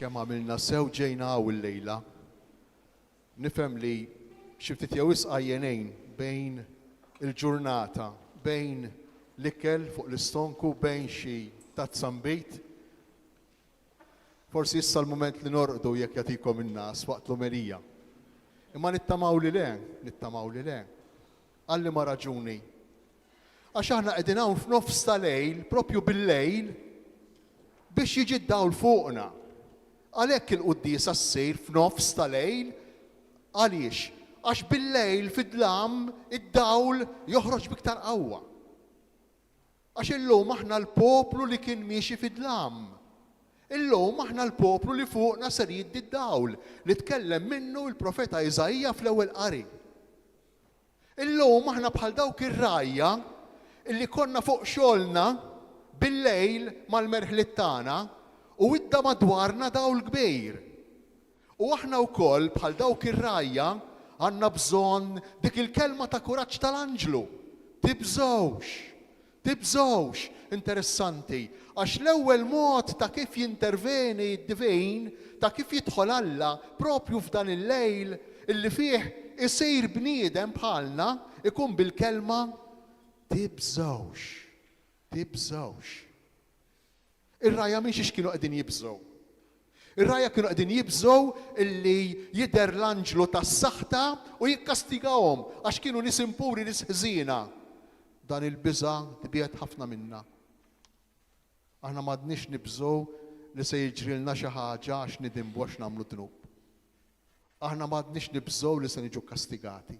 kemm għamilna sew ġejna u l-lejla. Nifhem li xi ftit jew isqajjenejn bejn il-ġurnata, bejn l-ikel fuq l-istonku, bejn xi tazzambejt. Forsi issa l-mument li norqdu jekk jagħtikom in-nas waqt l-omelija. Imma nittamaw li le. Għalli ma raġuni. Għax aħna qegħdin hawn f'nofs ta' lejl, propju bil-lejl, biex jiġi d-dawl fuqna. Għalhekk il-quddiesa ssir f'nofs ta' lejl, għaliex? Għax bil-lejl fid-dlam id-dawl joħroġ biktar qawwa. Għax illum aħna l-poplu li kien miexi fid-dlam. Illum aħna l-poplu li fuqna ser jiddi d-dawl li tkellem minnu il-profeta Iżajja fl-ewwel qari. Illum aħna bħal dawk ir-rajja illi konna fuq xogħolna bil-lejl mal-merħliet tagħna u idda madwarna dawl kbir. U aħna wkoll bħal dawk ir-rajja għandna bżonn dik il-kelma ta' kuraġġ tal-Anġlu. Tibżgħux. Interessanti, għax l-ewwel mod ta' kif jinterveni d-divin, ta' kif jidħol Alla propju f'dan il-lejl illi fih isir bniedem bħalna ikun bil-kelma tibżgħux. Ir-rajja mhix kienu qegħdin jibżgħu. Ir-rajja kienu qegħdin jibżgħu illi jidher l-anġlu tas-saħta u jikkastigawhom għax kienu nies impuri, nies ħżiena. Dan il-biża' tbiegħet ħafna minnha. Aħna m'għadniex nibżgħu li se jiġrilna xi ħaġa għax nidimbu għax nagħmlu dnub. Aħna m'għadniex nibżgħu li se niġu kastigati.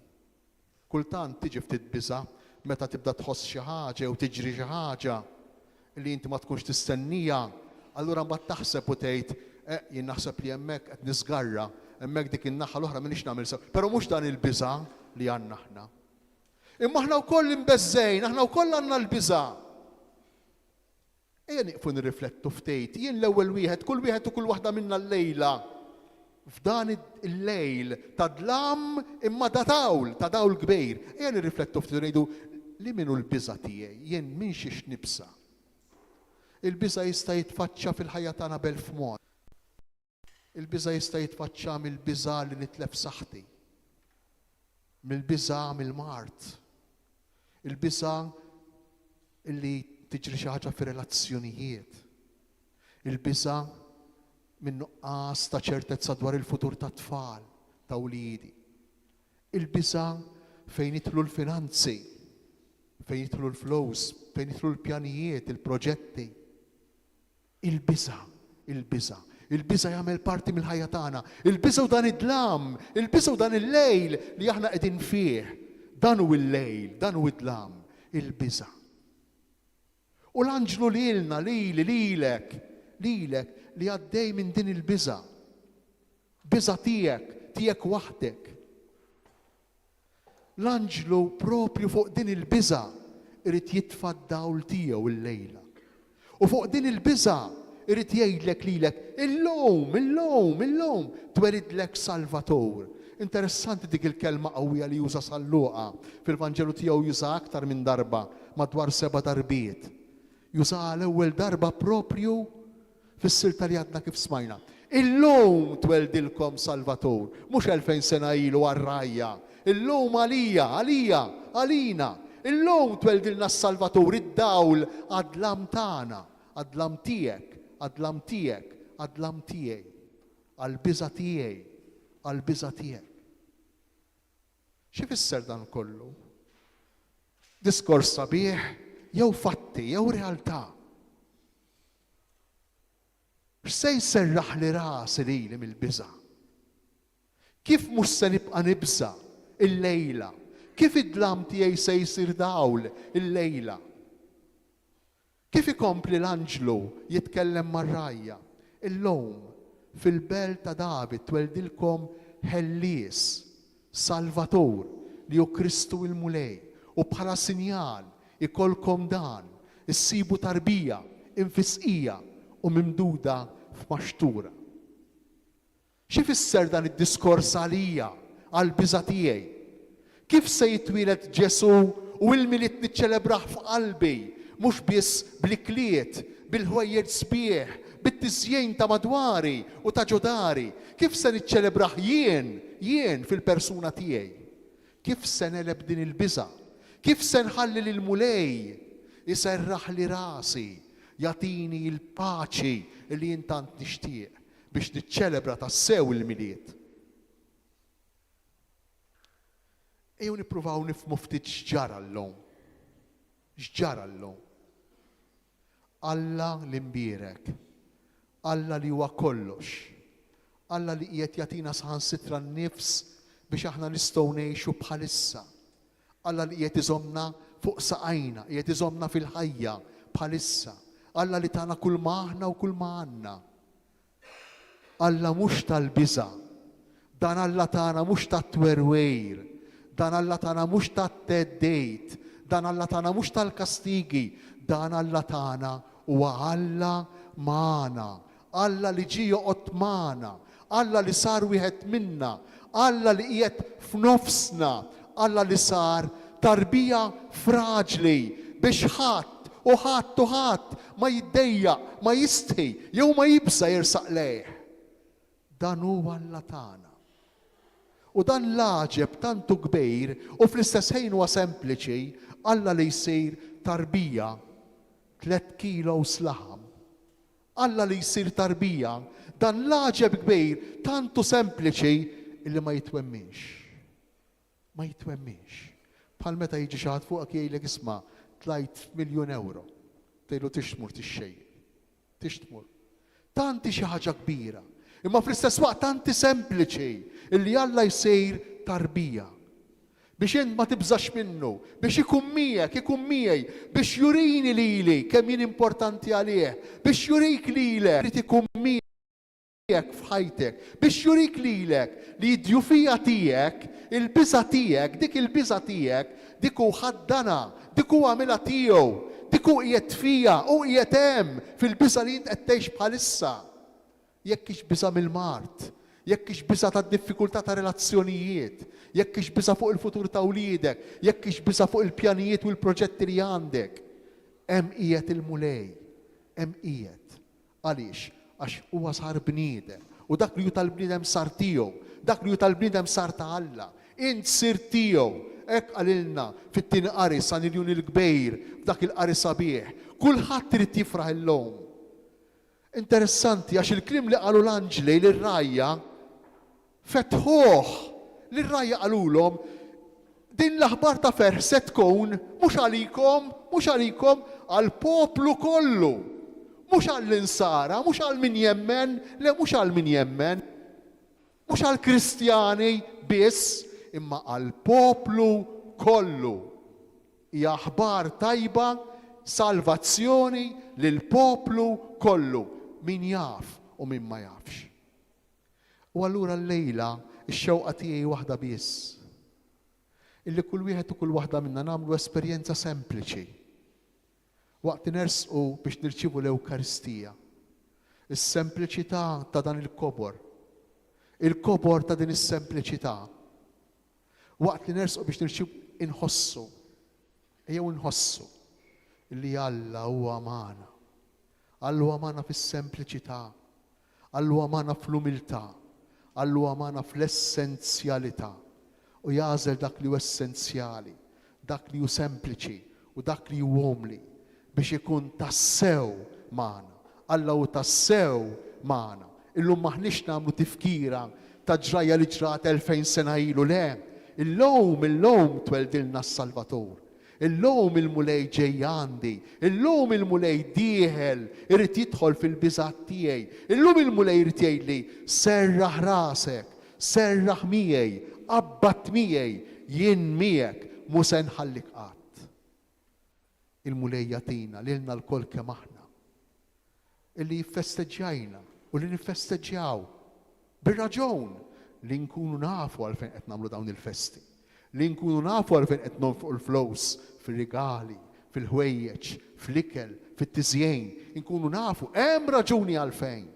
Kultant tiġi ftit biża' meta tibda tħoss xi ħaġa jew tiġri xi ħaġa li inti ma tkunx tistennija, allura mbagħad taħseb u tgħid jien naħseb li hemmhekk qed nisgarra, hemmhekk dik in-naħa l-oħra m'iniex nagħmel sew. Però mhux dan il-biża' li għandna aħna. Imma aħna wkoll imbeżżejn, aħna wkoll għandna l-biża'. Ejja nieqfu nirriflettu ftit, jien l-ewwel wieħed, kull wieħed u kull waħda minna l-lejla. F'dan il-lejl ta' dlam imma ta' dawl kbir. Ejja nirriflettu ftit u ngħidu li minnu l-biża' tiegħi, jien min xiex nibsa. Il-biża' jista' jitfaċċa fil-ħajja tagħna b'elf mod. Il-biża' jista' jitfaċċa mill-biża' li nitlef saħħti. Mill-biża' mill-mart. Il-biża' illi tiġri xi ħaġa fir-relazzjonijiet. Il-biża' min nuqqas ta' ċertezza dwar il-futur tat-tfal, ta' wliedi. Il-biża' fejn jidħlu l-finanzi, fejn jidħlu l-flows, fejn jidħlu l-pjanijiet, il-proġetti. Il-biża' jagħmel parti mill-ħajja tagħna. Il-biża' u dan id-dlam, il-biża' u dan il-lejl li aħna qegħdin fih. Dan hu l-lejl, dan hu id-dlam, il-biża'. U l-anġlu lilna, lilek li għaddej minn din il-biża'. Biża' tiegħek waħdek. L-anġlu propju fuq din il-biża' irid jitfa' d-dawl tiegħu l-lejla. U fuq din il-biża' irid jgħidlek lilek illum tweridlek Salvatur. Interessanti dik il-kelma qawwija li juża Salluqa. Fil-Vanġelu tiegħu juża aktar minn darba, madwar 7 darbiet. Jużaha l-ewwel darba propju fis-silta li għadna kif smajna. Illum tweldilkom Salvatur, mhux 2000 sena ilu għar-rajja. Illum għalina. Illum tweldilna s-Salvatur, id-dawl għad-dlam tagħna, għad-dlam tiegħek, għad-dlam tiegħi, għall-biża' tiegħek. Xi fisser dan kollu? Diskors sabiħ, jew fatti, jew realtà. X'se jserraħ li rasi lili mill-biża'? Kif mhux se nibqa' nibsa il-lejla? Kif id-dlam tiegħi se jsir dawl il-lejla? Kif ikompli l-anġlu jitkellem mar-rajja? Illum fil-belt ta' David tweldilkom Ħellies, Salvatur li hu Kristu il-Mulej u bħala sinjal ikolkom dan, issibu tarbija, infisqija u mimduda f'maxtura. Xi fisser dan id-diskors għalija għall-biża' tiegħi? Kif se jitwieled Ġesu u l-miliet niċċelebraħ f'qalbi, mhux biss bl-ikliet, bil-ħwejjeġ sbieħ, bit-tiżjien ta' madwari u ta' ġodari. Kif se niċċelebraħ jien fil-persuna tiegħi? Kif se neleb din il-biża'? Kif se nħalli lil mulej iserraħ li rasi, jagħtini l-paċi li intant nixtieq biex niċċelebra tassew il-miliet? Ejju nippruvaw nifhmu ftit x'ġara llum. X'ġara llum? Alla l-imbierek, Alla li huwa kollox, Alla li qiegħed jagħtina saħansitra n-nifs biex aħna nistgħu ngħixu bħalissa. Alla li qiegħed iżommna fuq saqajna, qiegħed iżommna fil-ħajja bħalissa. Alla li tagħna kull ma aħna u kull ma għandna. Alla mhux tal-biża', dan Alla tagħna mhux tat-twerwejr, dan Alla tagħna mhux tat-teddejt, dan Alla tagħna mhux tal-kastigi, dan Alla tagħna huwa Alla magħna, Alla li ġie joqgħod magħna, Alla li sar wieħed minna, Alla li qiegħed f'nofsna, Alla li sar tarbija fraġli biex ħadd u ħadd ma jiddejjaq, ma jistħi jew ma jibsa jersaq lejh. Dan huwa Alla tagħna. U dan l-aġeb tantu kbir u fl-istess ħin huwa sempliċi, Alla li jsir tarbija 3 kilos laħam. Alla li jsir tarbija, dan l-aġeb kbir tantu sempliċi illi ma jitwemmix. Ma jitwemmix. Bħal meta jiġi xi ħadd fuqek jgħidlek isma' tlajt €1,000,000. Tgħidlu tixtmur tixxejn. Tixtmur. Tanti xi ħaġa kbira. Imma fl-istess waqt tanti sempliċi illi Alla jsir tarbija. Biex int ma tibżax minnu, biex ikun miegħi, biex jurini lili kemm jien importanti għalih, biex jurik lilek li ikun miegħek f'ħajtek, biex jurik lilek li d-djufija tiegħek, il-biża' tiegħek, dik il-biża' tiegħek, dik hu ħaddana, dik hu għamilha tiegħu, dik hu qiegħed fija u qiegħed hemm fil-biża' li int qed tgħix bħalissa. Jekk ix biża' mill-mart, jekk ix biża' tad-diffikultà ta' relazzjonijiet, jekk ix biża' fuq il-futur ta' wliedek, jekk ix biża' fuq il-pjanijiet u l-proġetti li għandek, hemm qiegħed il-mulej, hemm qiegħed. Għaliex? Għax huwa sar bniedem u dak li hu tal-bniedem sar tiegħu, dak li hu tal-bniedem sar ta' Alla. Int sir tiegħu, hekk qalilna fit-tieni qari San Iljun il-Kbejr, f'dak il-qari sabiħ. Kulħadd irid jifraħ illum. Interessanti għax il-klim li qalu l-anġli lir-rajja fetħuh lir-rajja qalulhom din l-aħbar ta' ferħ se tkun mhux għalikom għall-poplu kollu. Mhux għall-insara, mhux għal min jemmen, le mhux għal min jemmen, mhux għall-Kristjani biss, imma għall-poplu kollu. Hija aħbar tajba, salvazzjoni lill-poplu kollu. Min jaf u min ma jafx. U allura l-lejla x-xewqa tiegħi waħda biss. Illi kull wieħed u kull waħda minna nagħmlu esperjenza sempliċi. Waqt nersqu biex nirċievu l-Ewkaristija. Is-sempliċità ta' dan il-kobor. Il-kobor ta' din is-sempliċità. Waqt li nersqu biex nirċievu inħossu. Ejjew inħossu illi Alla huwa magħna. Alla huwa magħna fis-sempliċità, Alla huwa magħna fl-umiltà, Alla huwa magħna fl-essenzjalità. U jażel dak li hu essenzjali, dak li hu sempliċi u dak li hu omli biex ikun tassew magħna. Alla hu tassew magħna. Illum maħniex nagħmlu tifkira ta' ġraja li ġrat 2000 sena ilu, le. Illum tweldilna s-Salvatur. Illum il-mulej ġej għandi, illum il-mulej dieħel, irid jidħol fil-biżgħat tiegħi. Illum il-mulej irid jgħidli serraħ rasek, serraħ miegħi, qabbat miegħi, jien miegħek mhu se nħallik qatt. Il-mulej jagħtina lilna l-kol kemm aħna. Illi jiffesteġġjajna u li niffesteġġjaw bir-raġun li nkunu nafu għalfejn qed nagħmlu dawn il-festi. Li nkunu nafu għalfejn qed nonfqu l-flows fil-rigali, fil-ħwejjeġ, fl-ikel, fit-tiżjien, nkunu nafu hemm raġuni għalfejn.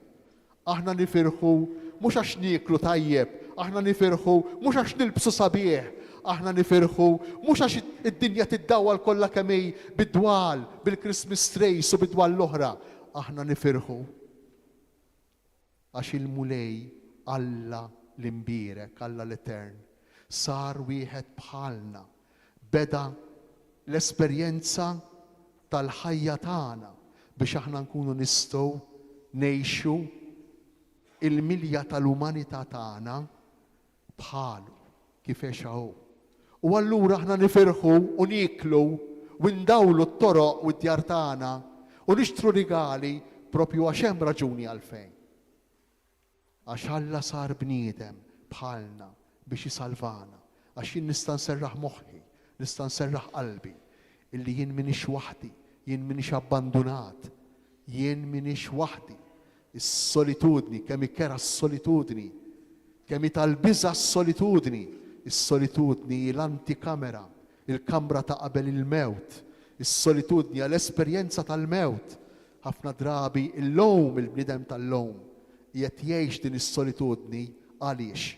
Aħna nifirħu mhux għax nieklu tajjeb, aħna nifirħu mhux għax nilbsu sabiħ, aħna nifirħu mhux għax id-dinja tiddawwal kollha kemm hi bid-dwal, bil-Christmas trees u bid-dwal l-oħra. Aħna nifirħu Għax il-mulej Alla l-imbierek, Alla l-Etern, sar wieħed bħalna. Beda l-esperjenza tal-ħajja tagħna biex aħna nkunu nistgħu ngħixu il-milja tal-umanità tagħna bħalu kif eċaw. U allura aħna nifirħu u niklu u ndawlu t-toroq u d-djar tagħna u nixtru rigali propju għax hemm raġuni għalfejn. Għax Alla sar bniedem bħalna biex jisalvana. Għax jien nista' nserraħ moħħi, nista' nserraħ qalbi illi jien minix waħdi, jien minix abbandunat, jien minix waħdi. Is-solitudni, kemm ikkera s-solitudni, kemm tal-biża s-solitudni, is-solitudni l-antikamera, il-kamra ta' qabel il-mewt, is-solitudni għall-esperjenza tal-mewt. Ħafna drabi il-lowm, il-bniedem tal-lowm, qiegħed jgħix din is-solitudni għaliex?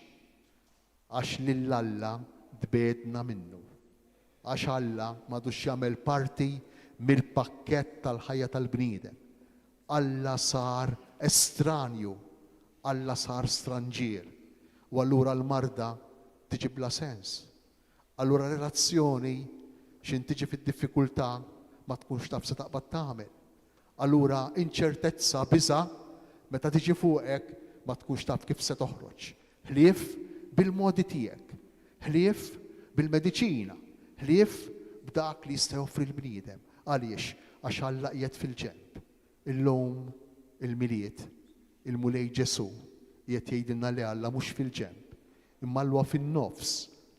Għax lil Alla dbedna minnu. Għax Alla m'għadux jagħmel parti mill-pakkett tal-ħajja tal-bniedem. Alla sar estranju, Alla sar stranġier. U allura l-marda tiġi bla sens. Allura relazzjoni xin tiġi fid-diffikultà ma tkunx taf se taqbad tagħmel. Allura inċertezza, biża' meta tiġi fuqek ma tkunx taf kif se toħroġ. Ħlief bil-modi tiegħek, ħlief bil-mediċina, ħlief b'dak li jista' joffri l-bniedem. Għaliex? Għax Alla qiegħed fil-ġenb. Il-lowm, il-miliet, il-mulej Ġesu qiegħed jgħidilna li Alla mhux fil-ġenb, imma Alla fin-nofs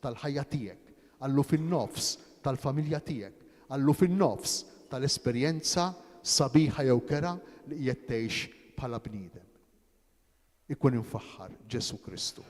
tal-ħajja tiegħek, Alla fin-nofs tal-familja tiegħek, Alla fin-nofs tal-esperjenza sabiħa jew kera li qiegħed tgħix bħala bniedem. Ikun infaħħar Ġesu Kristu.